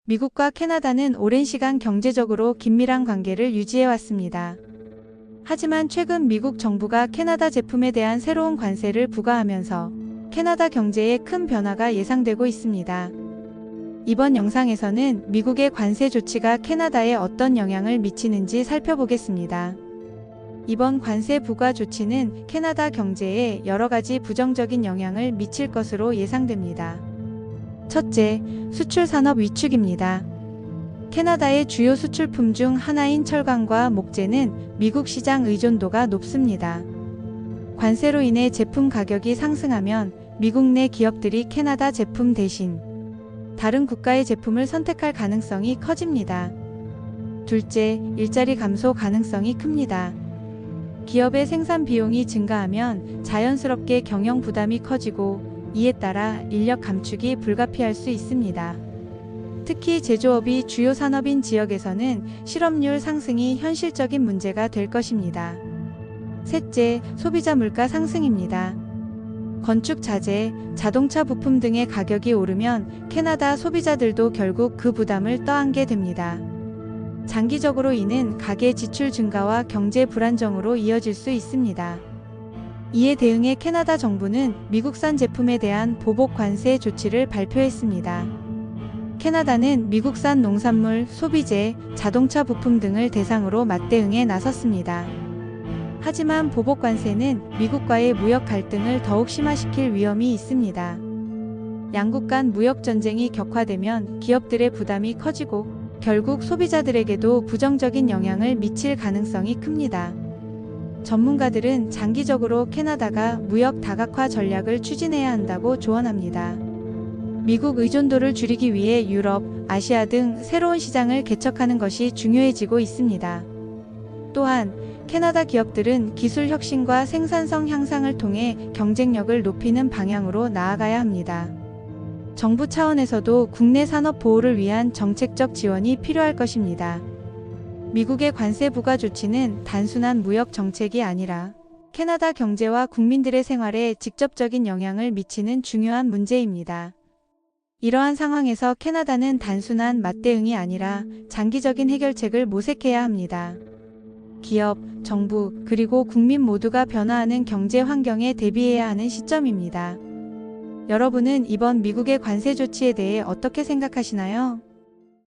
미국과 캐나다는 오랜 시간 경제적으로 긴밀한 관계를 유지해 왔습니다. 하지만 최근 미국 정부가 캐나다 제품에 대한 새로운 관세를 부과하면서 캐나다 경제에 큰 변화가 예상되고 있습니다. 이번 영상에서는 미국의 관세 조치가 캐나다에 어떤 영향을 미치는지 살펴보겠습니다. 이번 관세 부과 조치는 캐나다 경제에 여러 가지 부정적인 영향을 미칠 것으로 예상됩니다. 첫째, 수출 산업 위축입니다. 캐나다의 주요 수출품 중 하나인 철강과 목재는 미국 시장 의존도가 높습니다. 관세로 인해 제품 가격이 상승하면 미국 내 기업들이 캐나다 제품 대신 다른 국가의 제품을 선택할 가능성이 커집니다. 둘째, 일자리 감소 가능성이 큽니다. 기업의 생산 비용이 증가하면 자연스럽게 경영 부담이 커지고 이에 따라 인력 감축이 불가피할 수 있습니다. 특히 제조업이 주요 산업인 지역에서는 실업률 상승이 현실적인 문제가 될 것입니다. 셋째, 소비자 물가 상승입니다. 건축 자재, 자동차 부품 등의 가격이 오르면 캐나다 소비자들도 결국 그 부담을 떠안게 됩니다. 장기적으로 이는 가계 지출 증가와 경제 불안정으로 이어질 수 있습니다. 이에 대응해 캐나다 정부는 미국산 제품에 대한 보복 관세 조치를 발표했습니다. 캐나다는 미국산 농산물, 소비재, 자동차 부품 등을 대상으로 맞대응에 나섰습니다. 하지만 보복 관세는 미국과의 무역 갈등을 더욱 심화시킬 위험이 있습니다. 양국 간 무역 전쟁이 격화되면 기업들의 부담이 커지고 결국 소비자들에게도 부정적인 영향을 미칠 가능성이 큽니다. 전문가들은 장기적으로 캐나다가 무역 다각화 전략을 추진해야 한다고 조언합니다. 미국 의존도를 줄이기 위해 유럽, 아시아 등 새로운 시장을 개척하는 것이 중요해지고 있습니다. 또한 캐나다 기업들은 기술 혁신과 생산성 향상을 통해 경쟁력을 높이는 방향으로 나아가야 합니다. 정부 차원에서도 국내 산업 보호를 위한 정책적 지원이 필요할 것입니다. 미국의 관세 부과 조치는 단순한 무역 정책이 아니라 캐나다 경제와 국민들의 생활에 직접적인 영향을 미치는 중요한 문제입니다. 이러한 상황에서 캐나다는 단순한 맞대응이 아니라 장기적인 해결책을 모색해야 합니다. 기업, 정부, 그리고 국민 모두가 변화하는 경제 환경에 대비해야 하는 시점입니다. 여러분은 이번 미국의 관세 조치에 대해 어떻게 생각하시나요?